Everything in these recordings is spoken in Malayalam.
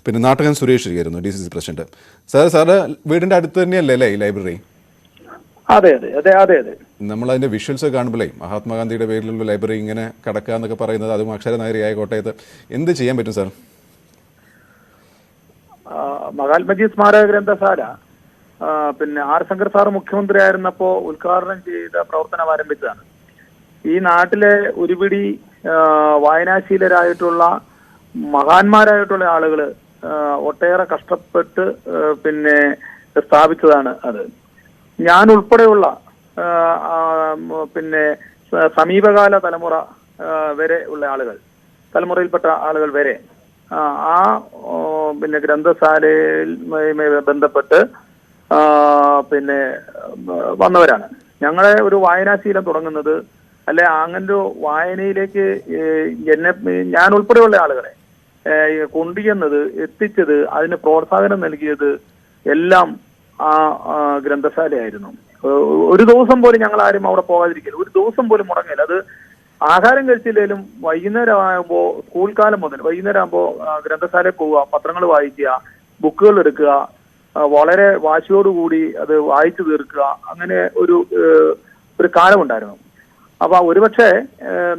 പിന്നെ നാട്ടകൻ സുരേഷ് ആയിരുന്നു DCC പ്രസിഡന്റ്. സാറ് വീടിന്റെ അടുത്ത് തന്നെയല്ലേ അല്ലേ ഈ ലൈബ്രറി? അതെ അതെ അതെ അതെ അതെ. നമ്മളതിന്റെ വിഷ്വൽസ് കാണുമ്പോഴേ മഹാത്മാഗാന്ധിയുടെ പേരിലുള്ള ലൈബ്രറി ഇങ്ങനെ കിടക്കുക എന്നൊക്കെ പറയുന്നത്, അതും അക്ഷരനഗരിയായ കോട്ടയത്ത് എന്ത് ചെയ്യാൻ പറ്റും സാർ? മഹാത്മജി സ്മാരക ഗ്രന്ഥശാല പിന്നെ ആർ ശങ്കർ സാറ് മുഖ്യമന്ത്രി ആയിരുന്നപ്പോൾ ഉദ്ഘാടനം ചെയ്ത പ്രവർത്തനം ആരംഭിച്ചതാണ്. ഈ നാട്ടിലെ ഒരുപിടി വായനാശീലരായിട്ടുള്ള മഹാന്മാരായിട്ടുള്ള ആളുകൾ ഒട്ടേറെ കഷ്ടപ്പെട്ട് പിന്നെ സ്ഥാപിച്ചതാണ് അത്. ഞാൻ ഉൾപ്പെടെയുള്ള പിന്നെ സമീപകാല തലമുറ വരെ ഉള്ള ആളുകൾ, തലമുറയിൽപ്പെട്ട ആളുകൾ വരെ ആ പിന്നെ ഗ്രന്ഥശാലയുമായി ബന്ധപ്പെട്ട് പിന്നെ വന്നവരാണ്. ഞങ്ങളെ ഒരു വായനാശീലം തുടങ്ങുന്നത്, അല്ലെ അങ്ങനൊരു വായനയിലേക്ക് ഞാൻ ഉൾപ്പെടെയുള്ള ആളുകളെ കൊണ്ടുചെന്നത്, എത്തിച്ചത്, അതിന് പ്രോത്സാഹനം നൽകിയത് എല്ലാം ആ ഗ്രന്ഥശാലയായിരുന്നു. ഒരു ദിവസം പോലും ഞങ്ങൾ ആരും അവിടെ പോകാതിരിക്കില്ല, ഒരു ദിവസം പോലും മുടങ്ങില്ല. അത് ആഹാരം കഴിച്ചില്ലെങ്കിലും വൈകുന്നേരം ആകുമ്പോൾ, സ്കൂൾ കാലം മുതൽ വൈകുന്നേരം ആകുമ്പോൾ ഗ്രന്ഥശാലയിൽ പോവുക, പത്രങ്ങൾ വായിക്കുക, ബുക്കുകൾ എടുക്കുക, വളരെ വാശിയോടുകൂടി അത് വായിച്ചു തീർക്കുക, അങ്ങനെ ഒരു കാലമുണ്ടായിരുന്നു. അപ്പൊ ഒരുപക്ഷെ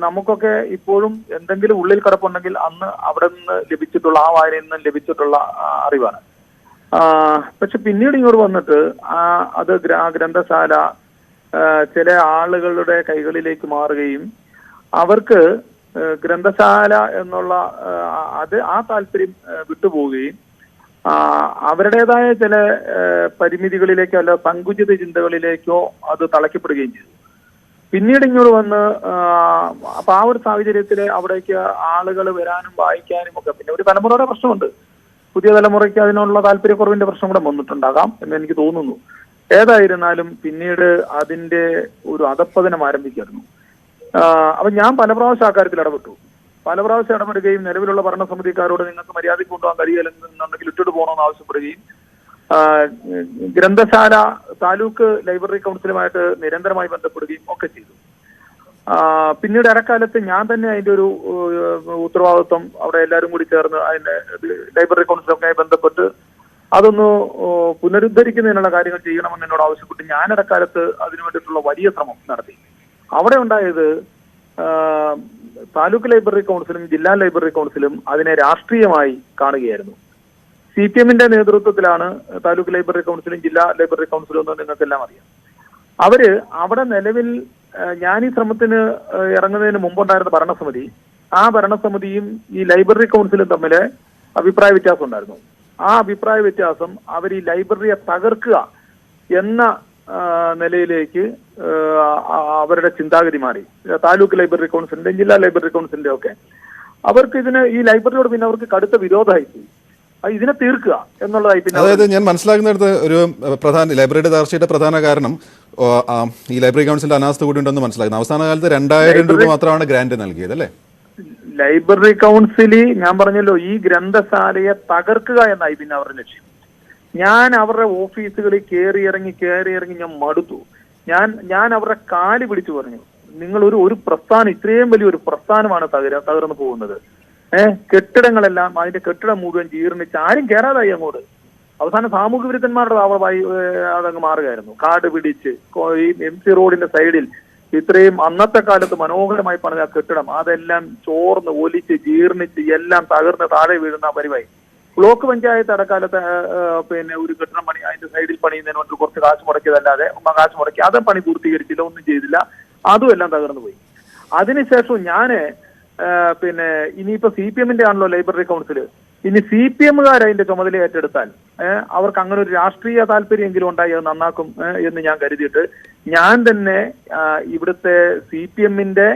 നമുക്കൊക്കെ ഇപ്പോഴും എന്തെങ്കിലും ഉള്ളിൽ കിടപ്പുണ്ടെങ്കിൽ അന്ന് അവിടെ നിന്ന് ലഭിച്ചിട്ടുള്ള, ആ വായനയിൽ നിന്ന് ലഭിച്ചിട്ടുള്ള അറിവാണ്. പക്ഷെ പിന്നീട് ഇങ്ങോട്ട് വന്നിട്ട് അത് ഗ്രന്ഥശാല ചില ആളുകളുടെ കൈകളിലേക്ക് മാറുകയും അവർക്ക് ഗ്രന്ഥശാല എന്നുള്ള ആ താല്പര്യം വിട്ടുപോവുകയും അവരുടേതായ ചില പരിമിതികളിലേക്കോ അല്ല സങ്കുചിത ചിന്തകളിലേക്കോ അത് തളയ്ക്കപ്പെടുകയും ചെയ്തു. പിന്നീട് ഇങ്ങോട്ട് വന്ന് അപ്പൊ ആ ഒരു സാഹചര്യത്തില് അവിടേക്ക് ആളുകൾ വരാനും വായിക്കാനും ഒക്കെ, പിന്നെ ഒരു തലമുറയുടെ പ്രശ്നമുണ്ട്, പുതിയ തലമുറയ്ക്ക് അതിനുള്ള താല്പര്യക്കുറവിന്റെ പ്രശ്നം കൂടെ വന്നിട്ടുണ്ടാകാം എന്ന് എനിക്ക് തോന്നുന്നു. ഏതായിരുന്നാലും പിന്നീട് അതിന്റെ ഒരു അധപ്പതനം ആരംഭിക്കായിരുന്നു. അപ്പൊ ഞാൻ പല പ്രാവശ്യം ആ കാര്യത്തിൽ ഇടപെട്ടു, പല പ്രാവശ്യം ഇടപെടുകയും നിലവിലുള്ള ഭരണസമിതിക്കാരോട് നിങ്ങൾക്ക് മര്യാദയ്ക്ക് കൊണ്ടുപോകാൻ കഴിയില്ലെന്നുണ്ടെങ്കിൽ ഇട്ടിട്ട് പോകണമെന്ന് ആവശ്യപ്പെടുകയും ഗ്രന്ഥശാല താലൂക്ക് ലൈബ്രറി കൗൺസിലുമായിട്ട് നിരന്തരമായി ബന്ധപ്പെടുകയും ഒക്കെ ചെയ്തു. പിന്നീട് ഇടക്കാലത്ത് ഞാൻ തന്നെ അതിന്റെ ഒരു ഉത്തരവാദിത്വം അവിടെ എല്ലാവരും കൂടി ചേർന്ന് അതിന്റെ ലൈബ്രറി കൗൺസിലൊക്കെ ബന്ധപ്പെട്ട് അതൊന്ന് പുനരുദ്ധരിക്കുന്നതിനുള്ള കാര്യങ്ങൾ ചെയ്യണമെന്ന് എന്നോട് ആവശ്യപ്പെട്ട് ഞാൻ ഇടക്കാലത്ത് അതിനു വേണ്ടിയിട്ടുള്ള വലിയ ശ്രമം നടത്തി. അവിടെ ഉണ്ടായത് താലൂക്ക് ലൈബ്രറി കൗൺസിലും ജില്ലാ ലൈബ്രറി കൗൺസിലും അതിനെ രാഷ്ട്രീയമായി കാണുകയായിരുന്നു. CPM-ന്റെ നേതൃത്വത്തിലാണ് താലൂക്ക് ലൈബ്രറി കൗൺസിലും ജില്ലാ ലൈബ്രറി കൗൺസിലും എന്ന് നിങ്ങൾക്കെല്ലാം അറിയാം. അവര് അവിടെ നിലവിൽ ഞാൻ ഈ ശ്രമത്തിന് ഇറങ്ങുന്നതിന് മുമ്പുണ്ടായിരുന്ന ഭരണസമിതി, ആ ഭരണസമിതിയും ഈ ലൈബ്രറി കൗൺസിലും തമ്മിൽ അഭിപ്രായ വ്യത്യാസം ഉണ്ടായിരുന്നു. ആ അഭിപ്രായ വ്യത്യാസം അവർ ഈ ലൈബ്രറിയെ തകർക്കുക എന്ന നിലയിലേക്ക് അവരുടെ ചിന്താഗതി മാറി. താലൂക്ക് ലൈബ്രറി കൗൺസിലിന്റെയും ജില്ലാ ലൈബ്രറി കൗൺസിലിന്റെയും ഒക്കെ അവർക്ക് ഈ ലൈബ്രറിയോട് പിന്നെ അവർക്ക് കടുത്ത വിരോധമായി, ഇതിനെ തീർക്കുക എന്നുള്ളതായി. പിന്നെ അതായത് ഞാൻ മനസ്സിലാക്കുന്നിടത്ത് ഒരു പ്രധാന ലൈബ്രറിയുടെ തകർച്ചയുടെ പ്രധാന കാരണം ഈ ലൈബ്രറി കൗൺസിലിന്റെ അനാസ്ഥ കൂടി ഉണ്ടെന്ന് മനസ്സിലാക്കുന്നു. അവസാന കാലത്ത് 2000 രൂപ മാത്രമാണ് ഗ്രാന്റ് നൽകിയത് അല്ലേ? ലൈബ്രറി കൗൺസില് ഞാൻ പറഞ്ഞല്ലോ ഈ ഗ്രന്ഥശാലയെ തകർക്കുക എന്നായി പിന്നെ അവരുടെ ലക്ഷ്യം. ഞാൻ അവരുടെ ഓഫീസുകളിൽ കയറി ഇറങ്ങി ഞാൻ മടുത്തു. ഞാൻ അവരുടെ കാല് പിടിച്ചു പറഞ്ഞു, നിങ്ങൾ ഒരു പ്രസ്ഥാനം, ഇത്രയും വലിയൊരു പ്രസ്ഥാനമാണ് തകർന്നു പോകുന്നത്. കെട്ടിടങ്ങളെല്ലാം, അതിന്റെ കെട്ടിടം മുഴുവൻ ജീർണിച്ച് ആരും കയറാതായി അങ്ങോട്ട്. അവസാനം സാമൂഹ്യ വിരുദ്ധന്മാരുടെ താവളമായി അതങ്ങ് മാറുകയായിരുന്നു. കാട് പിടിച്ച് ഈ MC റോഡിന്റെ സൈഡിൽ ഇത്രയും അന്നത്തെ കാലത്ത് മനോഹരമായി പണിത കെട്ടിടം അതെല്ലാം ചോർന്ന് ഒലിച്ച് ജീർണിച്ച് എല്ലാം തകർന്ന് താഴെ വീഴുന്ന പരിവായി. ബ്ലോക്ക് പഞ്ചായത്ത് അടക്കാലത്ത് പിന്നെ ഒരു കെട്ടിടം പണി അതിന്റെ സൈഡിൽ പണിയുന്നതിന് വേണ്ടി കുറച്ച് കാശ് മുടക്കിയതല്ലാതെ കാശ് മുടക്കി അത് പണി പൂർത്തീകരിച്ചില്ല, ഒന്നും ചെയ്തില്ല, അതും എല്ലാം തകർന്നു പോയി. അതിനുശേഷം ഞാന് പിന്നെ ഇനിയിപ്പോ CPM-ന്റെ ആണല്ലോ ലൈബ്രറി കൗൺസില്, ഇനി CPM-കാർ അതിന്റെ ചുമതല ഏറ്റെടുത്താൽ അവർക്ക് അങ്ങനെ ഒരു രാഷ്ട്രീയ താല്പര്യമെങ്കിലും ഉണ്ടായി അത് നന്നാക്കും എന്ന് ഞാൻ കരുതിയിട്ട് ഞാൻ തന്നെ ഇവിടുത്തെ CPM-ന്റെ,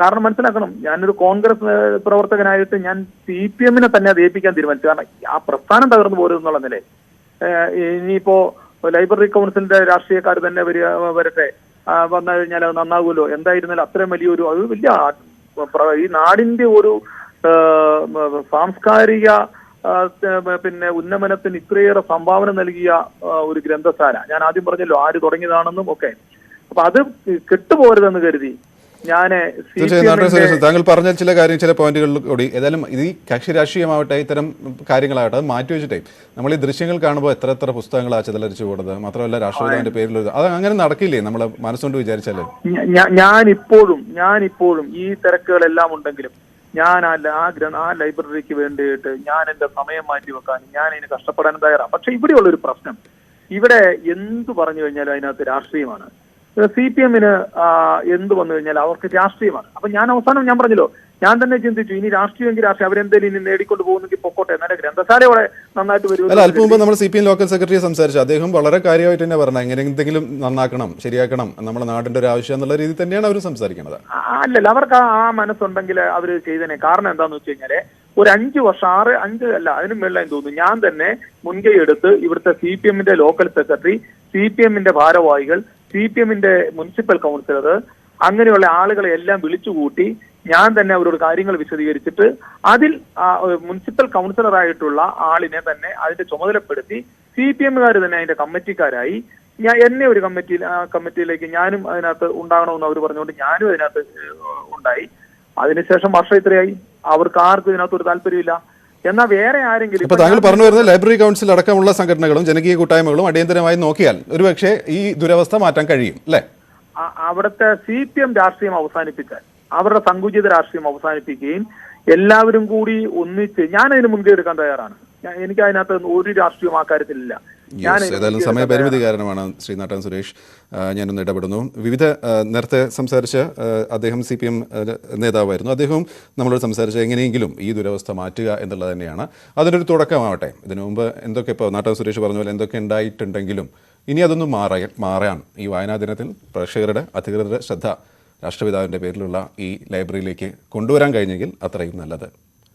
കാരണം മനസ്സിലാക്കണം, ഞാനൊരു കോൺഗ്രസ് പ്രവർത്തകനായിട്ട് ഞാൻ CPM-നെ തന്നെ അത് ഏൽപ്പിക്കാൻ തീരുമാനിച്ചു. കാരണം ആ പ്രസ്ഥാനം തകർന്നു പോരുന്നുള്ള നില ഇനിയിപ്പോ ലൈബ്രറി കൗൺസിലിന്റെ രാഷ്ട്രീയക്കാർ തന്നെ വരട്ടെ, വന്നു കഴിഞ്ഞാൽ അത് നന്നാകുമല്ലോ. എന്തായിരുന്നാലും അത്രയും വലിയൊരു, അത് വലിയ ഈ നാടിന്റെ ഒരു സാംസ്കാരിക പിന്നെ ഉന്നമനത്തിന് ഇത്രയേറെ സംഭാവന നൽകിയ ഒരു ഗ്രന്ഥശാല. ഞാൻ ആദ്യം പറഞ്ഞല്ലോ ആര് തുടങ്ങിയതാണെന്നും ഒക്കെ. അപ്പൊ അത് കെട്ടുപോരുതെന്ന് കരുതി ഞാൻ തീർച്ചയായും നാട്ടൻ സുരേഷ്, താങ്കൾ പറഞ്ഞ ചില കാര്യം ചില പോയിന്റുകളിൽ കൂടി ഏതായാലും ഇത് ഈ കക്ഷി രാഷ്ട്രീയമാവട്ടെ ഇത്തരം കാര്യങ്ങളാവട്ടെ അത് മാറ്റിവെച്ചിട്ടേ നമ്മൾ ഈ ദൃശ്യങ്ങൾ കാണുമ്പോൾ എത്ര പുസ്തകങ്ങളാണ് ചിതലരിച്ചു പോകുന്നത്, മാത്രമല്ല രാഷ്ട്രപിതാവിന്റെ പേരിൽ അത് അങ്ങനെ നടക്കില്ലേ നമ്മൾ മനസ്സുകൊണ്ട് വിചാരിച്ചാലേ? ഞാനിപ്പോഴും ഈ തിരക്കുകളെല്ലാം ഉണ്ടെങ്കിലും ഞാൻ ആ ലൈബ്രറിക്ക് വേണ്ടിയിട്ട് ഞാൻ എന്റെ സമയം മാറ്റി വെക്കാൻ ഞാൻ ഇതിന് കഷ്ടപ്പെടാൻ തയ്യാറാണ്. പക്ഷെ ഇവിടെയുള്ളൊരു പ്രശ്നം, ഇവിടെ എന്തു പറഞ്ഞു കഴിഞ്ഞാലും അതിനകത്ത് രാഷ്ട്രീയമാണ്. CPM-ന് എന്ത് വന്നു കഴിഞ്ഞാൽ അവർക്ക് രാഷ്ട്രീയമാണ്. അപ്പൊ ഞാൻ അവസാനം ഞാൻ പറഞ്ഞല്ലോ, ഞാൻ തന്നെ ചിന്തിച്ചു ഇനി രാഷ്ട്രീയമെങ്കിൽ രാഷ്ട്രീയം അവരെന്തെങ്കിലും ഇനി നേടിക്കൊണ്ട് പോകുന്നെങ്കിൽ പൊക്കോട്ടെ, എന്നാലും ഗ്രന്ഥശാലയോടെ നന്നായിട്ട് വരും. അല്ല, അല്പം മുമ്പ് നമ്മൾ CPM ലോക്കൽ സെക്രട്ടറിയെ സംസാരിച്ചു, അദ്ദേഹം വളരെ കാര്യമായിട്ട് തന്നെ പറഞ്ഞു എങ്ങനെ എന്തെങ്കിലും നന്നാക്കണം, ശരിയാക്കണം, നമ്മുടെ നാടിന്റെ ഒരു ആവശ്യം എന്നുള്ള രീതി തന്നെയാണ് അവർ സംസാരിക്കുന്നത്. അല്ലല്ല, അവർക്ക് ആ മനസ്സുണ്ടെങ്കിൽ അവർ ചെയ്തേനെ. കാരണം എന്താന്ന് വെച്ച് കഴിഞ്ഞാല് ഒരു 5 വർഷം 5 അല്ല അതിനും മേളിലായി തോന്നുന്നു, ഞാൻ തന്നെ മുൻകൈ എടുത്ത് ഇവിടുത്തെ CPM-ന്റെ ലോക്കൽ സെക്രട്ടറി, CPM-ന്റെ ഭാരവാഹികൾ, CPM-ന്റെ മുനിസിപ്പൽ കൗൺസിലർ, അങ്ങനെയുള്ള ആളുകളെ എല്ലാം വിളിച്ചുകൂട്ടി ഞാൻ തന്നെ അവരോട് കാര്യങ്ങൾ വിശദീകരിച്ചിട്ട് അതിൽ മുനിസിപ്പൽ കൗൺസിലറായിട്ടുള്ള ആളിനെ തന്നെ അതിന്റെ ചുമതലപ്പെടുത്തി CPM-കാർ തന്നെ അതിന്റെ കമ്മിറ്റിക്കാരായി എന്നെ ഒരു കമ്മിറ്റിയിലേക്ക് ഞാനും അതിനകത്ത് ഉണ്ടാകണമെന്ന് അവർ പറഞ്ഞുകൊണ്ട് ഞാനും അതിനകത്ത് ഉണ്ടായി. അതിനുശേഷം വർഷം ഇത്രയായി, അവർക്ക് ആർക്കും ഇതിനകത്ത് ഒരു താല്പര്യമില്ല. എന്നാൽ വേറെ ആരെങ്കിലും ഇപ്പൊ താങ്കൾ പറഞ്ഞു വരുന്നത് ലൈബ്രറി കൗൺസിൽ അടക്കമുള്ള സംഘടനകളും ജനകീയ കൂട്ടായ്മകളും അടിയന്തരമായി നോക്കിയാൽ ഒരുപക്ഷെ ഈ ദുരവസ്ഥ മാറ്റാൻ കഴിയും അല്ലെ? അവിടുത്തെ CPM രാഷ്ട്രീയം അവസാനിപ്പിക്കാൻ, അവരുടെ സങ്കുചിത രാഷ്ട്രീയം അവസാനിപ്പിക്കുകയും എല്ലാവരും കൂടി ഒന്നിച്ച് ഞാൻ അതിന് മുൻകൈ എടുക്കാൻ തയ്യാറാണ്. എനിക്ക് അതിനകത്ത് ഒരു രാഷ്ട്രീയം ആ കാര്യത്തിലില്ല. ഏതായാലും സമയപരിമിതി കാരണമാണ് ശ്രീ നാട്ടൻ സുരേഷ് ഞാനൊന്ന് ഇടപെടുന്നു. വിവിധ നേരത്തെ സംസാരിച്ച അദ്ദേഹം CPM നേതാവായിരുന്നു, അദ്ദേഹവും നമ്മളോട് സംസാരിച്ച എങ്ങനെയെങ്കിലും ഈ ദുരവസ്ഥ മാറ്റുക എന്നുള്ളത് തന്നെയാണ്. അതിനൊരു തുടക്കമാവട്ടെ. ഇതിനു മുമ്പ് എന്തൊക്കെ ഇപ്പോൾ നാട്ടൻ സുരേഷ് പറഞ്ഞ പോലെ എന്തൊക്കെ ഉണ്ടായിട്ടുണ്ടെങ്കിലും ഇനി അതൊന്നും മാറാൻ ഈ വായനാ ദിനത്തിൽ പ്രേക്ഷകരുടെ അധികൃതരുടെ ശ്രദ്ധ രാഷ്ട്രപിതാവിൻ്റെ പേരിലുള്ള ഈ ലൈബ്രറിയിലേക്ക് കൊണ്ടുവരാൻ കഴിഞ്ഞെങ്കിൽ അത്രയും നല്ലത്.